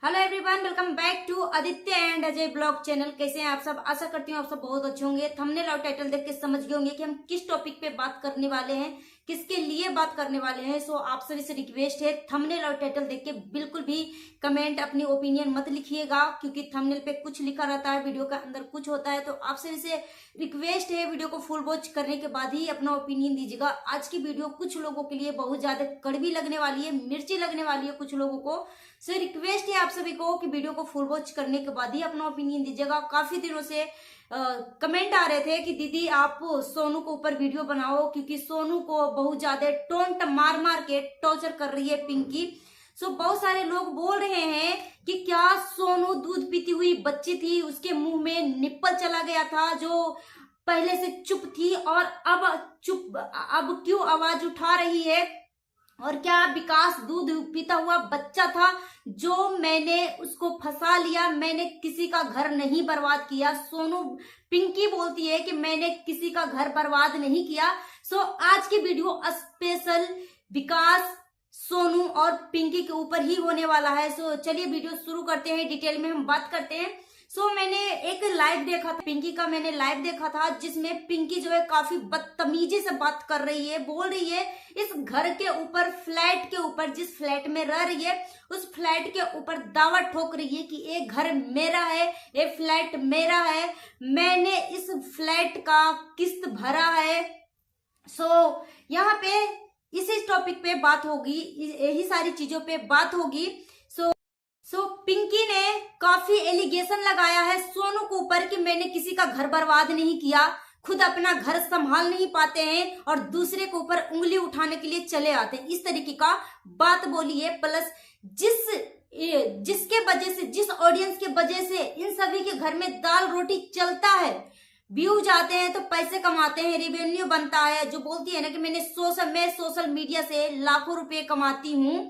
Hello everyone, welcome back to Aditya and Ajay blog channel. कैसे हैं आप सब? आशा करती हूँ आप सब बहुत अच्छे होंगे। थंबनेल और टाइटल देख के समझ गए होंगे कि हम किस टॉपिक पे बात करने वाले हैं, किसके लिए बात करने वाले हैं। सो आप सभी से रिक्वेस्ट है, थंबनेल और टाइटल देख के बिल्कुल भी कमेंट अपनी ओपिनियन मत लिखिएगा, क्योंकि थंबनेल पे कुछ लिखा रहता है, वीडियो का अंदर कुछ होता है। तो आप सभी से रिक्वेस्ट है, वीडियो को फुल वॉच करने के बाद ही अपना ओपिनियन दीजिएगा। आज की वीडियो कुछ लोगों के लिए बहुत ज्यादा कड़वी लगने वाली है, मिर्ची लगने वाली है कुछ लोगों को। सो रिक्वेस्ट है आप सभी को कि वीडियो को फुल वॉच करने के बाद ही अपना ओपिनियन दीजिएगा। काफी दिनों से कमेंट आ रहे थे कि दीदी आप सोनू को ऊपर वीडियो बनाओ, क्योंकि सोनू को बहुत ज्यादा टोंट मार मार के टॉर्चर कर रही है पिंकी। सो बहुत सारे लोग बोल रहे हैं कि क्या सोनू दूध पीती हुई बच्ची थी, उसके मुंह में निप्पल चला गया था जो पहले से चुप थी और अब क्यों आवाज उठा रही है, और क्या विकास दूध पीता हुआ बच्चा था जो मैंने उसको फंसा लिया, मैंने किसी का घर नहीं बर्बाद किया। सोनू पिंकी बोलती है कि मैंने किसी का घर बर्बाद नहीं किया। सो आज की वीडियो स्पेशल विकास, सोनू और पिंकी के ऊपर ही होने वाला है। सो चलिए वीडियो शुरू करते हैं, डिटेल में हम बात करते हैं। सो मैंने एक लाइव देखा था पिंकी का, मैंने लाइव देखा था जिसमें पिंकी जो है काफी बदतमीजी से बात कर रही है, बोल रही है इस घर के ऊपर, फ्लैट के ऊपर, जिस फ्लैट में रह रही है उस फ्लैट के ऊपर दावा ठोक रही है कि ये घर मेरा है, ये फ्लैट मेरा है, मैंने इस फ्लैट का किस्त भरा है। सो यहाँ पे इसी टॉपिक पे बात होगी, यही सारी चीजों पे बात होगी। सो पिंकी ने काफी एलिगेशन लगाया है सोनू के ऊपर कि मैंने किसी का घर बर्बाद नहीं किया, खुद अपना घर संभाल नहीं पाते हैं और दूसरे के ऊपर उंगली उठाने के लिए चले आते हैं, इस तरीके का बात बोली है। प्लस जिसके वजह से, जिस ऑडियंस के वजह से इन सभी के घर में दाल रोटी चलता है, व्यूज आते हैं तो पैसे कमाते हैं, रेवेन्यू बनता है, जो बोलती है ना कि मैं सोशल मीडिया से लाखों रुपए कमाती हूं,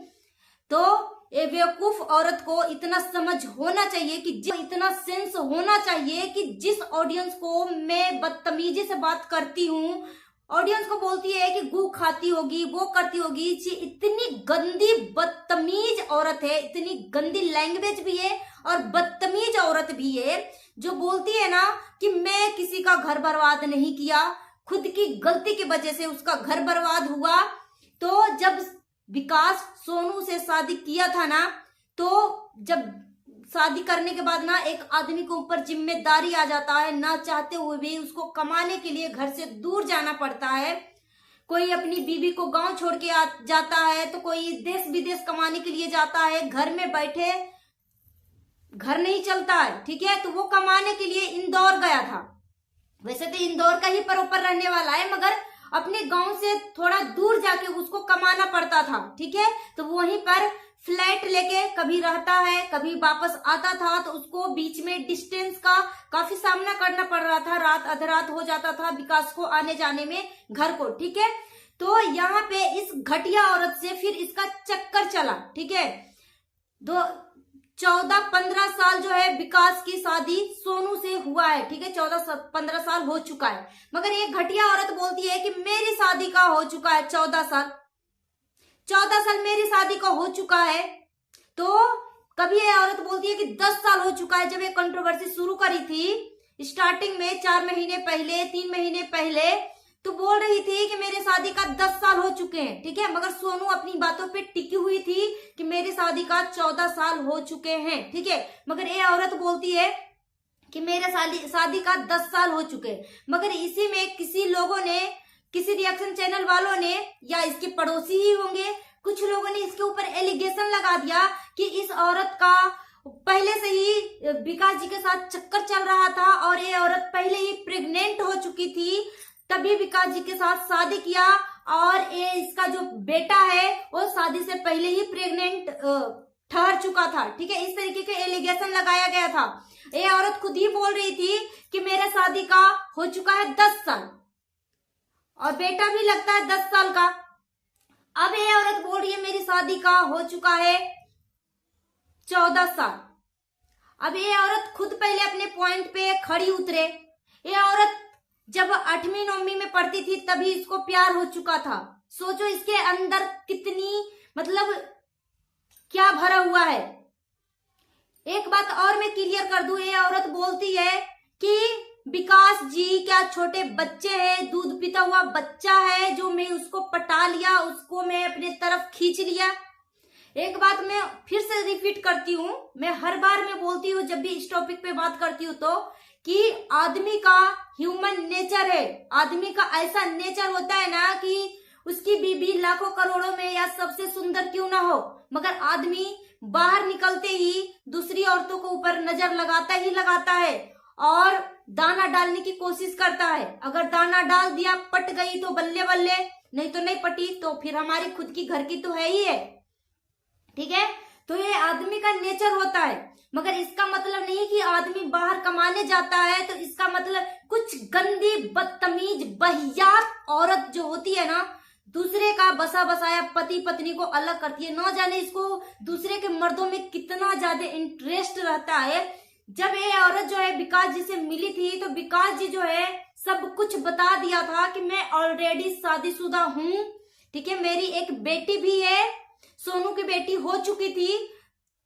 तो ये बेवकूफ औरत को इतना समझ होना चाहिए कि इतना सेंस होना चाहिए कि जिस ऑडियंस को मैं बदतमीजी से बात करती हूँ, ऑडियंस को बोलती है कि गू खाती होगी, वो करती होगी, इतनी गंदी बदतमीज औरत है, इतनी गंदी लैंग्वेज भी है और बदतमीज औरत भी है, जो बोलती है ना कि मैं किसी का घर बर्बाद नहीं किया, खुद की गलती की वजह से उसका घर बर्बाद हुआ। तो जब विकास सोनू से शादी किया था ना, तो जब शादी करने के बाद ना एक आदमी के ऊपर जिम्मेदारी आ जाता है, ना चाहते हुए भी उसको कमाने के लिए घर से दूर जाना पड़ता है। कोई अपनी बीवी को गांव छोड़ के जाता है, तो कोई देश विदेश कमाने के लिए जाता है, घर में बैठे घर नहीं चलता है, ठीक है। तो वो कमाने के लिए इंदौर गया था, वैसे तो इंदौर का ही प्रॉपर रहने वाला है, मगर अपने गांव से थोड़ा दूर जाके उसको कमाना पड़ता था, ठीक है। तो वहीं पर फ्लैट लेके कभी रहता है, कभी वापस आता था, तो उसको बीच में डिस्टेंस का काफी सामना करना पड़ रहा था, रात आधी रात हो जाता था विकास को आने जाने में घर को, ठीक है। तो यहाँ पे इस घटिया औरत से फिर इसका चक्कर चला, ठीक है। 14-15 साल जो है विकास की शादी सोनू से हुआ है, ठीक है, 14-15 साल हो चुका है, मगर ये घटिया औरत बोलती है कि मेरी शादी का हो चुका है 14 साल मेरी शादी का हो चुका है। तो कभी ये औरत बोलती है कि 10 साल हो चुका है। जब ये कंट्रोवर्सी शुरू करी थी स्टार्टिंग में 4 महीने पहले, 3 महीने पहले, तो बोल रही थी कि मेरे शादी का 10 साल हो चुके हैं, ठीक है, मगर सोनू अपनी बातों पे टिकी हुई थी कि मेरी शादी का 14 साल हो चुके हैं, ठीक है। मगर ये औरत बोलती है कि मेरे शादी का 10 साल हो चुके हैं। मगर इसी में किसी लोगों ने, किसी रिएक्शन चैनल वालों ने, या इसके पड़ोसी ही होंगे, कुछ लोगों ने इसके ऊपर एलिगेशन लगा दिया कि इस औरत का पहले से ही विकास जी के साथ चक्कर चल रहा था और ये औरत पहले ही प्रेग्नेंट हो चुकी थी, तभी विकास जी के साथ शादी किया, और ये इसका जो बेटा है वो शादी से पहले ही प्रेग्नेंट ठहर चुका था, ठीक है। इस तरीके के एलिगेशन लगाया गया था। ये औरत खुद ही बोल रही थी कि मेरा शादी का हो चुका है 10 साल और बेटा भी लगता है 10 साल का। अब ये औरत बोल रही है मेरी शादी का हो चुका है 14 साल। अब ये औरत खुद पहले अपने पॉइंट पे खड़ी उतरे। ये औरत जब 8वीं 9वीं में पढ़ती थी तभी इसको प्यार हो चुका था। सोचो इसके अंदर कितनी, मतलब क्या भरा हुआ है। एक बात और मैं क्लियर कर दूं, ये औरत बोलती है कि विकास जी क्या छोटे बच्चे हैं, दूध पीता हुआ बच्चा है जो मैं उसको पटा लिया, उसको मैं अपने तरफ खींच लिया। एक बात मैं फिर से रिपीट करती हूँ, मैं हर बार मैं बोलती हूँ जब भी इस टॉपिक पे बात करती हूँ तो, कि आदमी का ह्यूमन नेचर है, आदमी का ऐसा नेचर होता है ना कि उसकी बीबी लाखों करोड़ों में या सबसे सुंदर क्यों ना हो, मगर आदमी बाहर निकलते ही दूसरी औरतों को ऊपर नजर लगाता ही लगाता है और दाना डालने की कोशिश करता है। अगर दाना डाल दिया, पट गई तो बल्ले बल्ले, नहीं तो नहीं पटी तो फिर हमारी खुद की घर की तो है ही है, ठीक है। तो ये आदमी का नेचर होता है, मगर इसका मतलब नहीं कि आदमी बाहर कमाने जाता है तो इसका मतलब कुछ गंदी बदतमीज बहियात औरत जो होती है ना, दूसरे का बसा बसाया पति पत्नी को अलग करती है। न जाने इसको दूसरे के मर्दों में कितना ज्यादा इंटरेस्ट रहता है। जब ये औरत जो है विकास जी से मिली थी तो विकास जी जो है सब कुछ बता दिया था कि मैं ऑलरेडी शादीशुदा हूँ, ठीक है, मेरी एक बेटी भी है, सोनू की बेटी हो चुकी थी।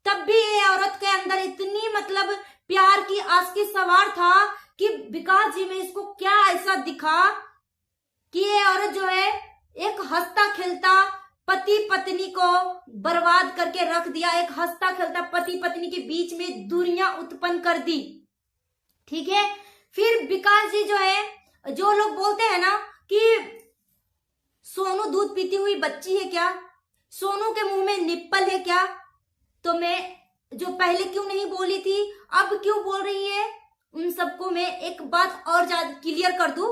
तब भी ये औरत के अंदर इतनी मतलब प्यार की आस्की सवार था कि विकास जी में इसको क्या ऐसा दिखा कि ये औरत जो है एक हंसता खेलता पति पत्नी को बर्बाद करके रख दिया, एक हंसता खेलता पति पत्नी के बीच में दूरियां उत्पन्न कर दी, ठीक है। फिर विकास जी जो है, जो लोग बोलते हैं ना कि सोनू दूध पीती हुई बच्ची है क्या, सोनू के मुंह में निप्पल है क्या, तो मैं जो पहले क्यों नहीं बोली थी अब क्यों बोल रही है, उन सबको मैं एक बात और ज्यादा क्लियर कर दूं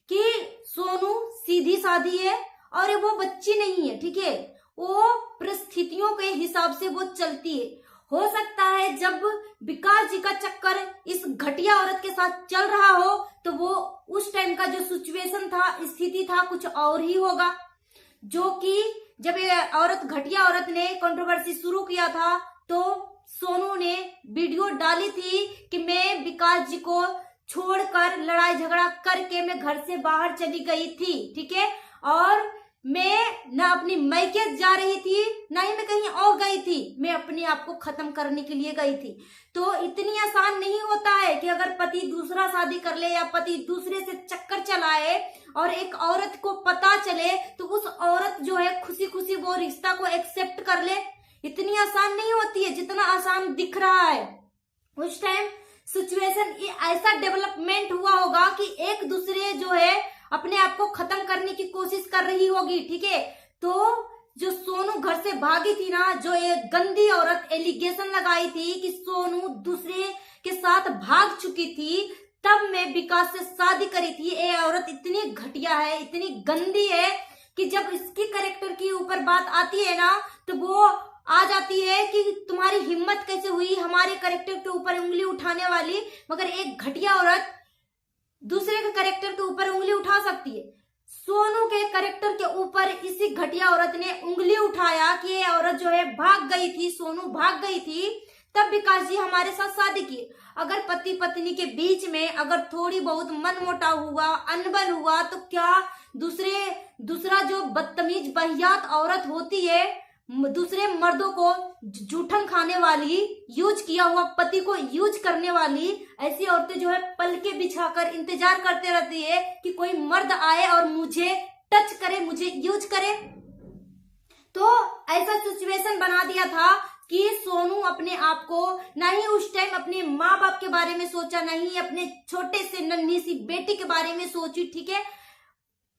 कि सोनू सीधी साधी है और वो बच्ची नहीं है, ठीक है, वो परिस्थितियों के हिसाब से वो चलती है। हो सकता है जब विकास जी का चक्कर इस घटिया औरत के साथ चल रहा हो तो वो उस टाइम का जो सिचुएशन था, स्थिति था, कुछ और ही होगा। जो कि जब ये औरत घटिया औरत ने कंट्रोवर्सी शुरू किया था तो सोनू ने वीडियो डाली थी कि मैं विकास जी को छोड़कर लड़ाई झगड़ा करके मैं घर से बाहर चली गई थी, ठीक है, और मैं ना अपनी मैके जा रही थी ना ही मैं कहीं और गई थी, मैं अपने आप को खत्म करने के लिए गई थी। तो इतनी आसान नहीं होता है कि अगर पति दूसरा शादी कर ले या पति दूसरे से चक्कर चलाए और एक औरत को पता चले तो उस औरत जो है खुशी खुशी वो रिश्ता को एक्सेप्ट कर ले। इतनी आसान नहीं होती है जितना आसान दिख रहा है। उस टाइम सिचुएशन ऐसा डेवलपमेंट हुआ होगा कि एक दूसरे जो है अपने आप को खत्म करने की कोशिश कर रही होगी, ठीक है। तो जो सोनू घर से भागी थी ना, जो एक गंदी औरत एलिगेशन लगाई थी कि सोनू दूसरे के साथ भाग चुकी थी, तब मैं विकास से शादी करी थी। ये औरत इतनी घटिया है, इतनी गंदी है कि जब इसकी कैरेक्टर की ऊपर बात आती है ना तो वो आ जाती है कि तुम्हारी हिम्मत कैसे हुई हमारे कैरेक्टर के ऊपर उंगली उठाने वाली। मगर एक घटिया औरत दूसरे के कैरेक्टर के ऊपर उंगली उठा सकती है। सोनू के कैरेक्टर के ऊपर इसी घटिया औरत ने उंगली उठाया कि ये औरत जो है भाग गई थी, सोनू भाग गई थी, तब विकास जी हमारे साथ शादी की। अगर पति पत्नी के बीच में अगर थोड़ी बहुत मनमुटाव हुआ, अनबन हुआ, तो क्या दूसरा जो बदतमीज बहियात औरत होती है, दूसरे मर्दों को जूठन खाने वाली, यूज किया हुआ पति को यूज करने वाली, ऐसी औरतें जो है पलके बिछाकर इंतजार करते रहती है कि कोई मर्द आए और मुझे टच करे, मुझे यूज करे। तो ऐसा सिचुएशन बना दिया था कि सोनू अपने आप को नहीं उस टाइम अपने माँ बाप के बारे में सोचा, नहीं अपने छोटे से नन्ही सी बेटी के बारे में सोची, ठीक है।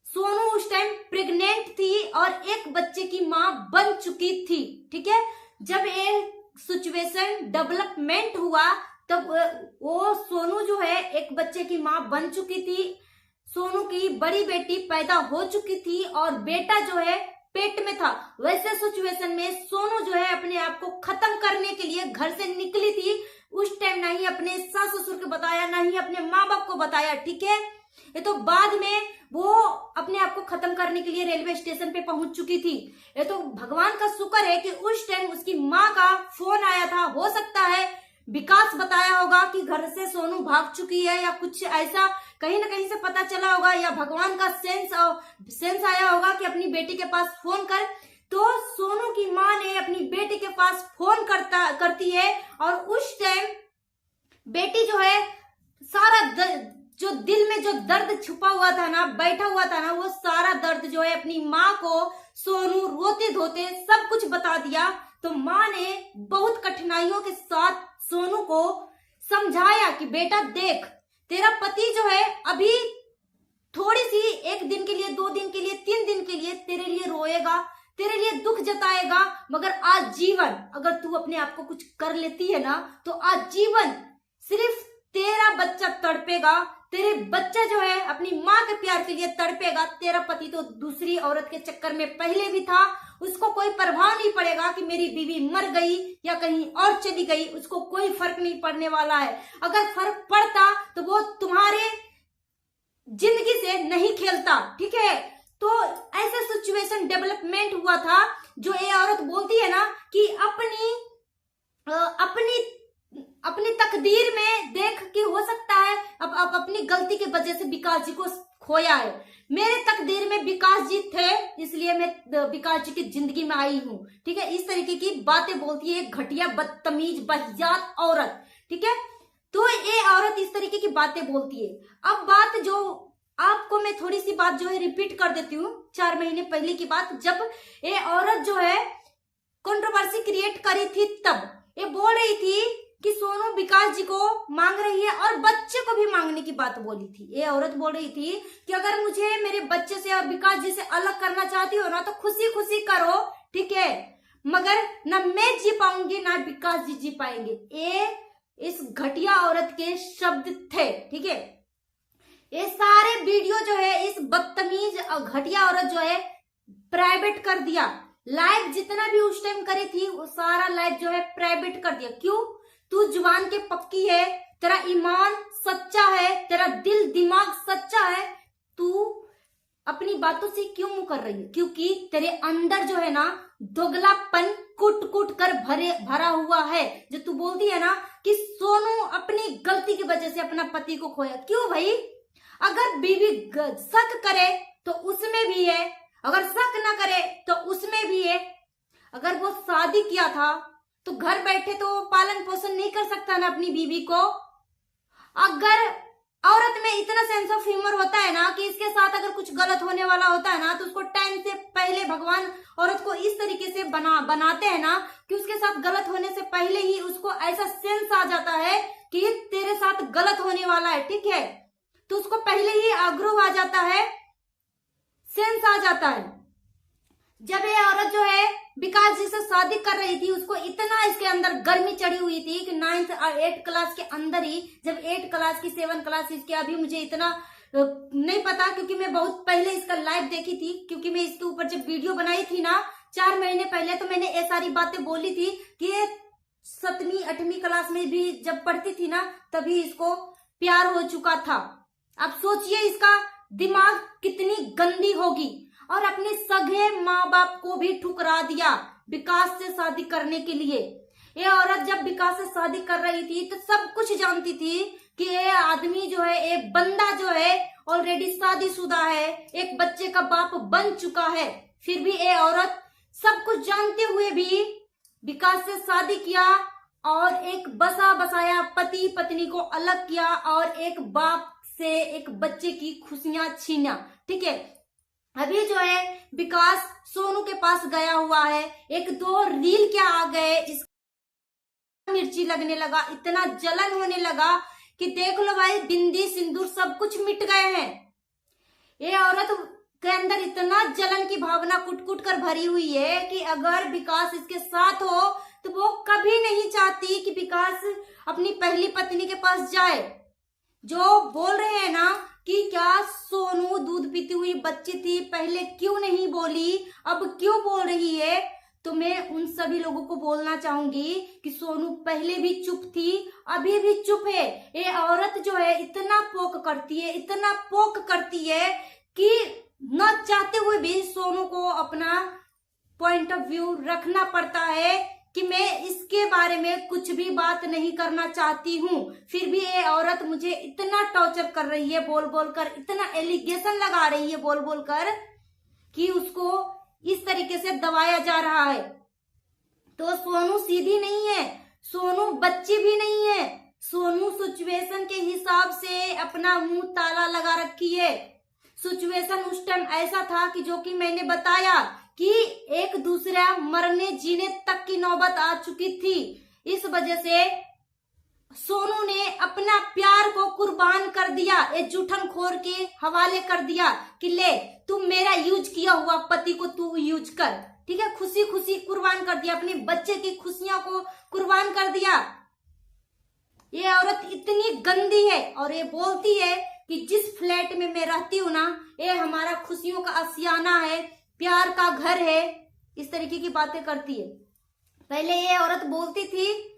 सोनू उस टाइम प्रेग्नेंट थी और एक बच्चे की माँ बन चुकी थी, ठीक है। जब ये सिचुएशन डेवलपमेंट हुआ तब वो सोनू जो है एक बच्चे की माँ बन चुकी थी, सोनू की बड़ी बेटी पैदा हो चुकी थी और बेटा जो है पेट में था। वैसे सिचुएशन में सोनू जो है अपने आप को खत्म करने के लिए घर से निकली थी। उस टाइम ना ही अपने सास ससुर को बताया, ना ही अपने माँ बाप को बताया, ठीक है। ये तो बाद में वो अपने आप को खत्म करने के लिए रेलवे स्टेशन पे पहुंच चुकी थी। ये तो भगवान का शुक्र है कि उस टाइम उसकी माँ का फोन आया था। हो सकता है विकास बताया होगा कि घर से सोनू भाग चुकी है या कुछ ऐसा कहीं ना कहीं से पता चला होगा, या भगवान का सेंस आया होगा कि अपनी बेटी के पास फोन कर। तो सोनू की माँ ने अपनी बेटी के पास फोन करती है और उस टाइम बेटी जो है सारा जो दिल में जो दर्द छुपा हुआ था ना, बैठा हुआ था ना, वो सारा दर्द जो है अपनी माँ को सोनू रोते धोते सब कुछ बता दिया। तो माँ ने बहुत कठिनाइयों के साथ सोनू को समझाया कि बेटा देख, तेरा पति जो है अभी थोड़ी सी 1 दिन के लिए, 2 दिन के लिए, 3 दिन के लिए तेरे लिए रोएगा, तेरे लिए दुख जताएगा, मगर आजीवन अगर तू अपने आप को कुछ कर लेती है ना तो आजीवन सिर्फ तेरा बच्चा तड़पेगा, तेरे बच्चा जो है अपनी माँ के प्यार के लिए तड़पेगा। तेरा पति तो दूसरी औरत के चक्कर में पहले भी था, उसको कोई परवाह नहीं पड़ेगा कि मेरी बीवी मर गई या कहीं और चली गई, उसको कोई फर्क नहीं पड़ने वाला है। अगर फर्क पड़ता तो वो तुम्हारे जिंदगी से नहीं खेलता, ठीक है। तो ऐसा सिचुएशन डेवलपमेंट हुआ था जो ये औरत बोलती है ना कि अपनी तकदीर में देख के हो सकता है अब अपनी गलती की वजह से विकास जी को खोया है। मेरे तकदीर में विकास जी थे, इसलिए मैं विकास जी की जिंदगी में आई हूँ, ठीक है। इस तरीके की बातें बोलती है घटिया बदतमीज बहियात औरत, ठीक है। तो ये औरत इस तरीके की बातें बोलती है। अब बात जो आपको मैं थोड़ी सी बात जो है रिपीट कर देती हूँ, 4 महीने पहले की बात, जब ये औरत जो है कंट्रोवर्सी क्रिएट करी थी, तब ये बोल रही थी कि सोनू विकास जी को मांग रही है और बच्चे को भी मांगने की बात बोली थी। ये औरत बोल रही थी कि अगर मुझे मेरे बच्चे से और विकास जी से अलग करना चाहती हो ना तो खुशी खुशी करो, ठीक है, मगर ना मैं जी पाऊंगी ना विकास जी पाएंगे। ये इस घटिया औरत के शब्द थे, ठीक है। ये सारे वीडियो जो है इस बदतमीज और घटिया औरत जो है प्राइवेट कर दिया। लाइव जितना भी उस टाइम करी थी वो सारा लाइव जो है प्राइवेट कर दिया। क्यों? तू जुबान के पक्की है, तेरा ईमान सच्चा है, तेरा दिल दिमाग सच्चा है, तू अपनी बातों से क्यों मुंह कर रही है? क्योंकि तेरे अंदर जो है ना दोगलापन कुट कुट कर भरा हुआ है। जो तू बोलती है ना कि सोनू अपनी गलती की वजह से अपना पति को खोया। क्यों भाई? अगर बीवी शक करे तो उसमें भी है, अगर शक ना करे तो उसमें भी है। अगर वो शादी किया था तो घर बैठे तो पालन पोषण नहीं कर सकता ना अपनी बीवी को। अगर औरत में इतना सेंस ऑफ ह्यूमर होता है ना कि इसके साथ अगर कुछ गलत होने वाला होता है ना तो उसको टाइम से पहले भगवान औरत को इस तरीके से बनाते हैं ना कि उसके साथ गलत होने से पहले ही उसको ऐसा सेंस आ जाता है कि तेरे साथ गलत होने वाला है, ठीक है, तो उसको पहले ही आग्रह आ जाता है, सेंस आ जाता है। जब ये औरत जो है विकास जी से शादी कर रही थी उसको इतना इसके अंदर गर्मी चढ़ी हुई थी कि 9th और 8th क्लास के अंदर ही, जब 8th क्लास की 7th क्लास इसके, अभी मुझे इतना नहीं पता क्योंकि मैं बहुत पहले इसका लाइव देखी थी, क्योंकि मैं इसके ऊपर जब वीडियो बनाई थी ना 4 महीने पहले तो मैंने ये सारी बातें बोली थी कि ये 7वीं 8वीं क्लास में भी जब पढ़ती थी ना तभी इसको प्यार हो चुका था। अब सोचिए इसका दिमाग कितनी गंदी होगी, और अपने सगे माँ बाप को भी ठुकरा दिया विकास से शादी करने के लिए। ये औरत जब विकास से शादी कर रही थी तो सब कुछ जानती थी कि ये आदमी जो है, एक बंदा जो है ऑलरेडी शादीशुदा है, एक बच्चे का बाप बन चुका है, फिर भी ये औरत सब कुछ जानते हुए भी विकास से शादी किया और एक बसा बसाया पति पत्नी को अलग किया और एक बाप से एक बच्चे की खुशियां छीना, ठीक है। अभी जो है विकास सोनू के पास गया हुआ है, 1-2 रील क्या आ गए, इस मिर्ची लगने लगा, इतना जलन होने लगा कि देख लो भाई बिंदी सिंदूर सब कुछ मिट गए हैं। ये औरत के अंदर इतना जलन की भावना कुट कुट कर भरी हुई है कि अगर विकास इसके साथ हो तो वो कभी नहीं चाहती कि विकास अपनी पहली पत्नी के पास जाए। जो बोल रहे हैं ना कि क्या सोनू दूध पीती हुई बच्ची थी, पहले क्यों नहीं बोली, अब क्यों बोल रही है, तो मैं उन सभी लोगों को बोलना चाहूंगी कि सोनू पहले भी चुप थी, अभी भी चुप है। ये औरत जो है इतना पोक करती है, इतना पोक करती है कि न चाहते हुए भी सोनू को अपना पॉइंट ऑफ व्यू रखना पड़ता है कि मैं इसके बारे में कुछ भी बात नहीं करना चाहती हूँ। फिर भी ये औरत मुझे इतना टॉर्चर कर रही है बोल बोल कर, इतना एलिगेशन लगा रही है बोल बोल कर कि उसको इस तरीके से दबाया जा रहा है। तो सोनू सीधी नहीं है, सोनू बच्ची भी नहीं है, सोनू सिचुएशन के हिसाब से अपना मुंह ताला लगा रखी है। सिचुएशन उस टाइम ऐसा था कि जो कि मैंने बताया कि एक दूसरा मरने जीने तक की नौबत आ चुकी थी। इस वजह से सोनू ने अपना प्यार को कुर्बान कर दिया, एक जूठन खोर के हवाले कर दिया कि ले तू मेरा यूज किया हुआ पति को तू यूज कर, ठीक है। खुशी खुशी कुर्बान कर दिया, अपने बच्चे की खुशियों को कुर्बान कर दिया। ये औरत इतनी गंदी है और ये बोलती है कि जिस फ्लैट में मैं रहती हूँ ना, ये हमारा खुशियों का आशियाना है, प्यार का घर है, इस तरीके की बातें करती है। पहले ये औरत बोलती थी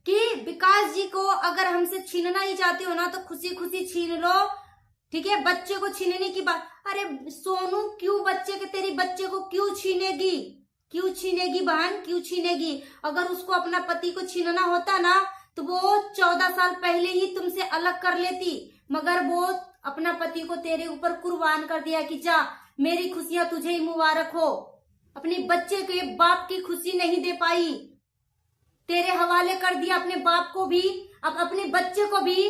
कि विकास जी को अगर हमसे छीनना ही चाहती हो ना तो खुशी खुशी छीन लो, ठीक है। बच्चे को छीनने की बात, अरे सोनू क्यों तेरी बच्चे को क्यों छीनेगी, क्यों छीनेगी बहन, क्यों छीनेगी? अगर उसको अपना पति को छीनना होता ना तो वो 14 साल पहले ही तुमसे अलग कर लेती, मगर वो अपना पति को तेरे ऊपर कुर्बान कर दिया कि जा मेरी खुशियां तुझे ही मुबारक हो। अपने बच्चे के बाप की खुशी नहीं दे पाई, तेरे हवाले कर दिया अपने बाप को भी, अब अपने बच्चे को भी।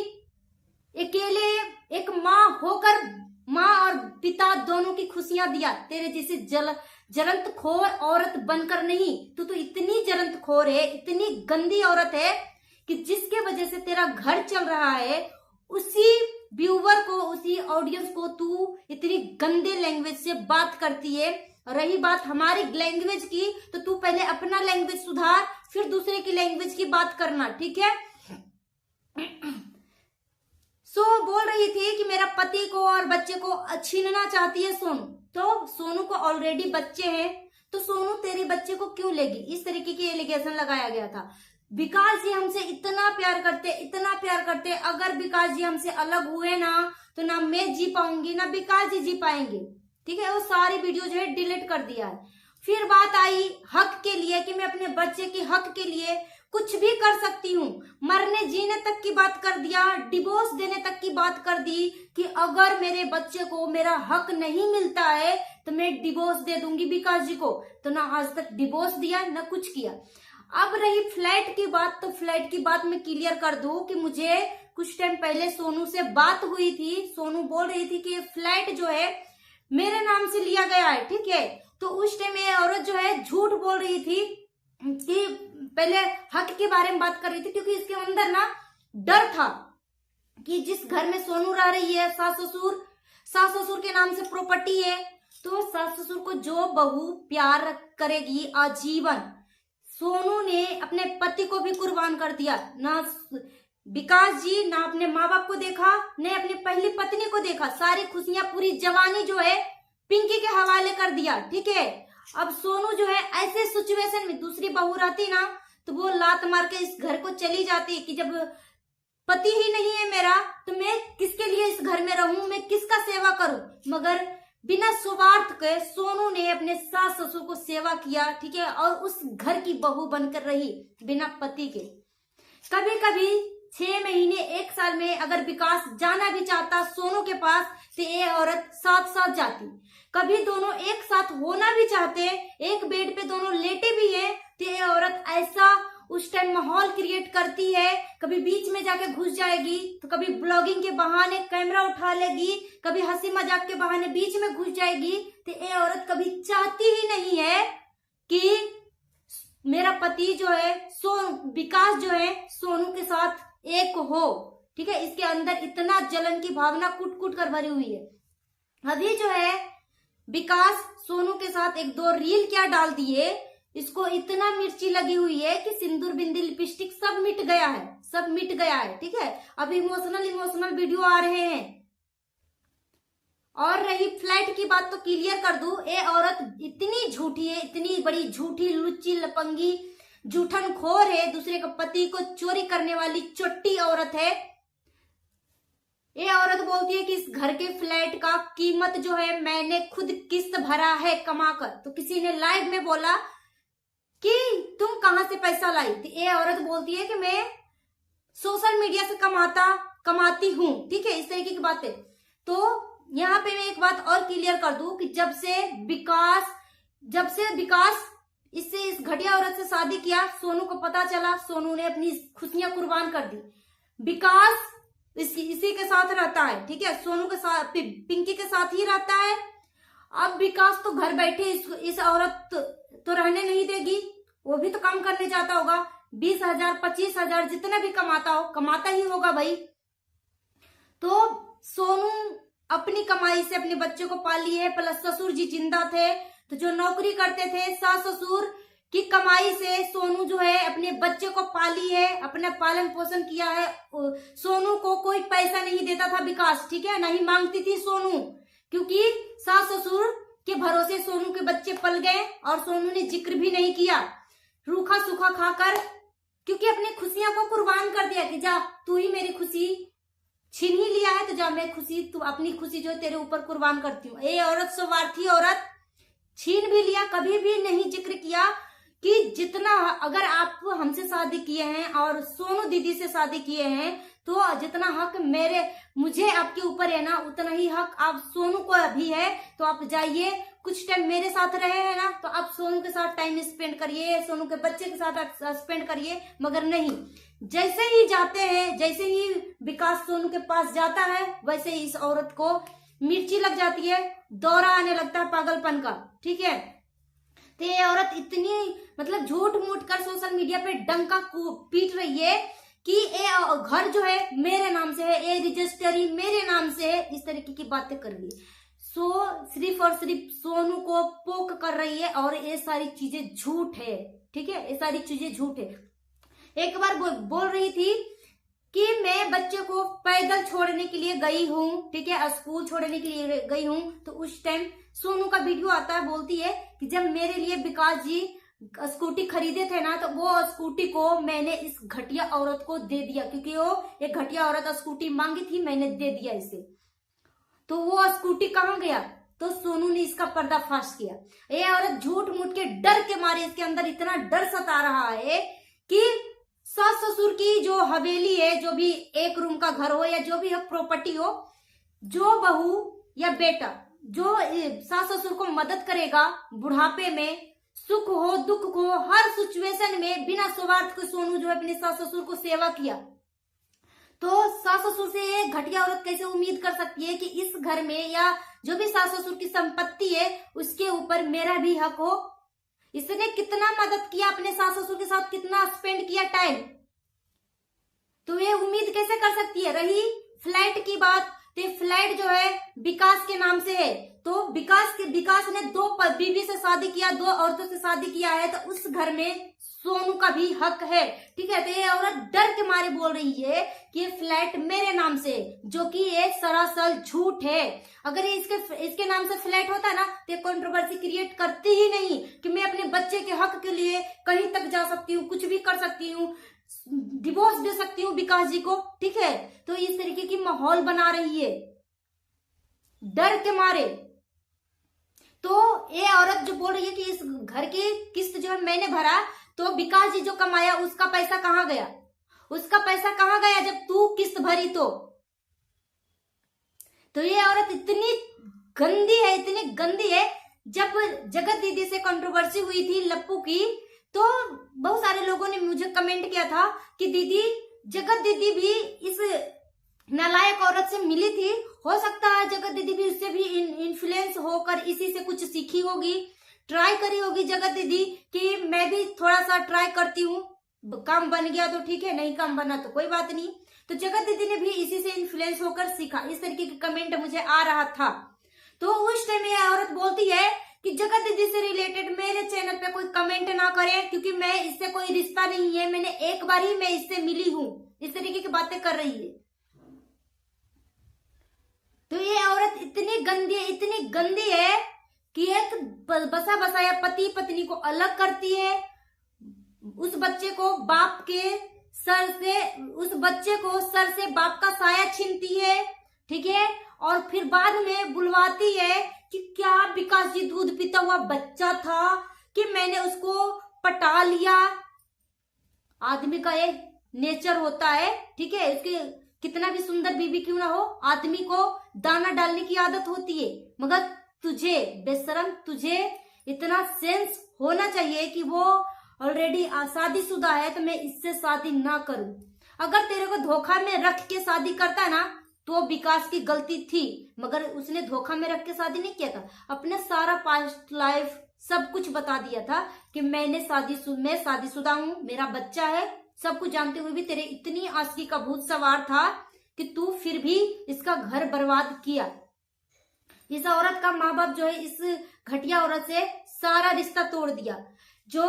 अकेले एक माँ होकर माँ और पिता दोनों की खुशियां दिया, तेरे जैसे जलंत खोर औरत बनकर नहीं। तू तो इतनी जलंत खोर है, इतनी गंदी औरत है कि जिसके वजह से तेरा घर चल रहा है, उसी व्यूवर को, उसी ऑडियंस को तू इतनी गंदे लैंग्वेज से बात करती है। रही बात हमारी लैंग्वेज की, तो तू पहले अपना लैंग्वेज सुधार, फिर दूसरे की लैंग्वेज की बात करना, ठीक है। बोल रही थी कि मेरा पति को और बच्चे को छीनना चाहती है सोनू। तो सोनू को ऑलरेडी बच्चे हैं, तो सोनू तेरे बच्चे को क्यों लेगी? इस तरीके की एलिगेशन लगाया गया था। विकास जी हमसे इतना प्यार करते, इतना प्यार करते, अगर विकास जी हमसे अलग हुए ना तो ना मैं जी पाऊंगी ना विकास जी जी पाएंगे, ठीक है। वो सारी वीडियो जो है डिलीट कर दिया है। फिर बात आई हक के लिए कि मैं अपने बच्चे की हक के लिए कुछ भी कर सकती हूँ, मरने जीने तक की बात कर दिया, डिवोर्स देने तक की बात कर दी कि अगर मेरे बच्चे को मेरा हक नहीं मिलता है तो मैं डिवोर्स दे दूंगी विकास जी को। तो ना आज तक डिवोर्स दिया ना कुछ किया। अब रही फ्लैट की बात, तो फ्लैट की बात मैं क्लियर कर दूं कि मुझे कुछ टाइम पहले सोनू से बात हुई थी। सोनू बोल रही थी कि फ्लैट जो है मेरे नाम से लिया गया है, ठीक है। तो उस टाइम ये औरत जो है झूठ बोल रही थी कि पहले हक के बारे में बात कर रही थी, क्योंकि इसके अंदर ना डर था कि जिस घर में सोनू रह रही है, सास ससुर के नाम से प्रॉपर्टी है, तो सास ससुर को जो बहू प्यार करेगी आजीवन। सोनू ने अपने पति को भी कुर्बान कर दिया, ना विकास जी ना अपने माँ बाप को देखा, न अपनी पहली पत्नी को देखा। सारी खुशियां, पूरी जवानी जो है पिंकी के हवाले कर दिया, ठीक है। अब सोनू जो है ऐसे सिचुएशन में दूसरी बहू रहती ना तो वो लात मार के इस घर को चली जाती कि जब पति ही नहीं है मेरा तो मैं किसके लिए इस घर में रहूं, मैं किसका सेवा करूं। मगर बिना स्वार्थ के सोनू ने अपने सास ससुर को सेवा किया, ठीक है, और उस घर की बहू बनकर रही बिना पति के। कभी कभी 6 महीने 1 साल में अगर विकास जाना भी चाहता सोनू के पास तो ये औरत साथ साथ जाती। कभी दोनों एक साथ होना भी चाहते, एक बेड पे दोनों लेटे भी है, तो ये औरत ऐसा उस टाइम माहौल क्रिएट करती है। कभी बीच में जाके घुस जाएगी, तो कभी ब्लॉगिंग के बहाने कैमरा उठा लेगी, कभी हंसी मजाक के बहाने बीच में घुस जाएगी। तो ये औरत कभी चाहती ही नहीं है कि मेरा पति जो है विकास जो है सोनू के साथ एक हो, ठीक है। इसके अंदर इतना जलन की भावना कुट कुट कर भरी हुई है। अभी जो है विकास सोनू के साथ 1-2 रील क्या डाल दिए, इसको इतना मिर्ची लगी हुई है कि सिंदूर बिंदी लिपस्टिक सब मिट गया है, सब मिट गया है, ठीक है। अब इमोशनल वीडियो आ रहे हैं। और रही फ्लैट की बात तो क्लियर कर दूं, ये औरत इतनी झूठी है, इतनी बड़ी झूठी लुच्ची लपंगी जूठन खोर है, दूसरे के पति को चोरी करने वाली चोटी औरत है। ये औरत बोलती है कि इस घर के फ्लैट का कीमत जो है मैंने खुद किस्त भरा है कमाकर। तो किसी ने लाइव में बोला कि तुम कहां से पैसा लाई, तो ये औरत बोलती है कि मैं सोशल मीडिया से कमाती हूं, ठीक है, इस तरीके की बातें। तो यहाँ पे मैं एक बात और क्लियर कर दूं कि जब से विकास इससे इस घटिया औरत से शादी किया। सोनू को पता चला, सोनू ने अपनी खुशियां कुर्बान कर दी। विकास इसी के साथ रहता है, ठीक है, सोनू के साथ, पिंकी के साथ ही रहता है। अब विकास तो घर बैठे इस औरत तो रहने नहीं देगी, वो भी तो काम करने जाता होगा। 20,000 25,000 जितना भी कमाता हो, कमाता ही होगा भाई। तो सोनू अपनी कमाई से अपने बच्चे को पाली है, प्लस ससुर जी जिंदा थे तो जो नौकरी करते थे, सास ससुर की कमाई से सोनू जो है अपने बच्चे को पाली है, अपना पालन पोषण किया है। सोनू को कोई पैसा नहीं देता था विकास, ठीक है, नहीं मांगती थी सोनू, क्योंकि सास ससुर के भरोसे सोनू के बच्चे पल गए और सोनू ने जिक्र भी नहीं किया, रूखा सूखा खाकर, क्योंकि अपनी खुशियां को कुर्बान कर दिया कि जा तू ही मेरी खुशी छीन ही लिया है तो जा मैं खुशी, तू अपनी खुशी जो तेरे ऊपर कुर्बान करती हूँ। ये औरत स्वार्थी औरत, छीन भी लिया, कभी भी नहीं जिक्र किया कि जितना, अगर आप हमसे शादी किए हैं और सोनू दीदी से शादी किए हैं तो जितना हक मुझे आपके ऊपर है ना, उतना ही हक आप सोनू को भी है। तो आप जाइए, कुछ टाइम मेरे साथ रहे हैं ना, तो आप सोनू के साथ टाइम स्पेंड करिए, सोनू के बच्चे के साथ स्पेंड करिए। मगर नहीं, जैसे ही जाते हैं, जैसे ही विकास सोनू के पास जाता है, वैसे ही इस औरत को मिर्ची लग जाती है, दौरा आने लगता है पागलपन का, ठीक है। तो ये औरत इतनी मतलब झूठ मूठ कर सोशल मीडिया पे डंका पीट रही है कि ये घर जो है मेरे नाम से है, ये रजिस्ट्री मेरे नाम से है, इस तरीके की बातें कर रही है। सिर्फ और सिर्फ सोनू को पोक कर रही है और ये सारी चीजें झूठ है, ठीक है, ये सारी चीजें झूठ है। एक बार बोल रही थी कि मैं बच्चे को पैदल छोड़ने के लिए गई हूँ, ठीक है, स्कूल छोड़ने के लिए गई हूँ। तो उस टाइम सोनू का वीडियो आता है, बोलती है कि जब मेरे लिए विकास जी स्कूटी खरीदे थे ना, तो वो स्कूटी को मैंने इस घटिया औरत को दे दिया, क्योंकि वो एक घटिया औरत स्कूटी मांगी थी, मैंने दे दिया इसे। तो वो स्कूटी कहाँ गया? तो सोनू ने इसका पर्दाफाश किया। ये औरत झूठ मूठ के डर के मारे, इसके अंदर इतना डर सता रहा है कि सास ससुर की जो हवेली है, जो भी एक रूम का घर हो या जो भी प्रॉपर्टी हो, जो बहू या बेटा जो सास ससुर को मदद करेगा बुढ़ापे में, सुख हो दुख हो, हर सिचुएशन में बिना स्वार्थ के सोनू जो अपने सास ससुर को सेवा किया। तो सास ससुर से ये घटिया औरत कैसे उम्मीद कर सकती है कि इस घर में या जो भी सास ससुर की संपत्ति है उसके ऊपर मेरा भी हक हो? इसने कितना मदद किया, अपने सास ससुर के साथ कितना स्पेंड किया टाइम, तो ये उम्मीद कैसे कर सकती है? रही फ्लैट की बात, तो फ्लैट जो है विकास के नाम से है। तो विकास ने 2 बीवी से शादी किया, 2 औरतों से शादी किया है, तो उस घर में सोनू का भी हक है, ठीक है। तो ये औरत डर के मारे बोल रही है कि ये फ्लैट मेरे नाम से, जो कि ये सरासर झूठ है। अगर ये इसके नाम से फ्लैट होता ना तो कंट्रोवर्सी क्रिएट करती ही नहीं कि मैं अपने बच्चे के हक के लिए कहीं तक जा सकती हूँ, कुछ भी कर सकती हूँ, डिवोर्स दे सकती हूँ विकास जी को, ठीक है। तो इस तरीके की माहौल बना रही है डर के मारे। तो ये औरत जो बोल रही है कि इस घर की किस्त जो है मैंने भरा, तो विकास जी जो कमाया उसका पैसा कहाँ गया? उसका पैसा कहाँ गया जब तू किस्त भरी? तो ये औरत इतनी गंदी है, इतनी गंदी है। जब जगत दीदी से कंट्रोवर्सी हुई थी लप्पू की, तो बहुत सारे लोगों ने मुझे कमेंट किया था कि दीदी जगत दीदी भी इस नालायक औरत से मिली थी, हो सकता है जगत दीदी भी उससे भी इन्फ्लुएंस होकर इसी से कुछ सीखी होगी, ट्राई करी होगी जगत दीदी कि मैं भी थोड़ा सा ट्राई करती हूँ, काम बन गया तो ठीक है, नहीं काम बना तो कोई बात नहीं। तो जगत दीदी ने भी इसी से इन्फ्लुएंस होकर सीखा, इस तरीके के कमेंट मुझे आ रहा था। तो उस टाइम ये औरत बोलती है कि जगत दीदी से रिलेटेड मेरे चैनल पे कोई कमेंट ना करे, क्योंकि मैं इससे कोई रिश्ता नहीं है, मैंने एक बार ही मैं इससे मिली हूँ, इस तरीके की बातें कर रही है। तो ये औरत इतनी गंदी है कि एक बसा बसाया पति पत्नी को अलग करती है, उस बच्चे को सर से बाप का साया छीनती है, ठीक है। और फिर बाद में बुलवाती है कि क्या विकास जी दूध पीता हुआ बच्चा था कि मैंने उसको पटा लिया। आदमी का ये नेचर होता है, ठीक है, इसके कितना भी सुंदर बीबी क्यों ना हो, आदमी को दाना डालने की आदत होती है। मगर तुझे बेशरम, तुझे इतना सेंस होना चाहिए कि वो ऑलरेडी शादीशुदा है तो मैं इससे शादी ना करूं। अगर तेरे को धोखा में रख के शादी करता है ना तो विकास की गलती थी, मगर उसने धोखा में रख के शादी नहीं किया था। अपने सारा पास्ट लाइफ सब कुछ बता दिया था कि मैं शादीशुदा हूं, मेरा बच्चा है, सब कुछ जानते हुए भी तेरे इतनी आशिकी का भूत सवार था कि तू फिर भी इसका घर बर्बाद किया। इस औरत का माँ बाप जो है इस घटिया औरत से सारा रिश्ता तोड़ दिया। जो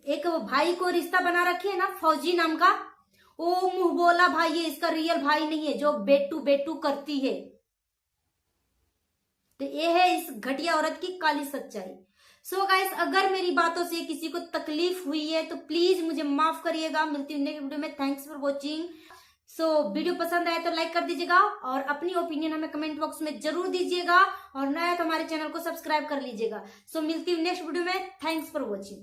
एक भाई को रिश्ता बना रखी है ना फौजी नाम का, वो मुंह बोला भाई है, इसका रियल भाई नहीं है, जो बेटू बेटू करती है। तो ये है इस घटिया औरत की काली सच्चाई। सो गाइस, अगर मेरी बातों से किसी को तकलीफ हुई है तो प्लीज मुझे माफ करिएगा। मिलती हूँ नेक्स्ट वीडियो में। Thanks for watching. So video पसंद आए तो लाइक कर दीजिएगा और अपनी ओपिनियन हमें कमेंट बॉक्स में जरूर दीजिएगा, और नया तो हमारे चैनल को सब्सक्राइब कर लीजिएगा। सो मिलती हूँ नेक्स्ट वीडियो में। Thanks for watching.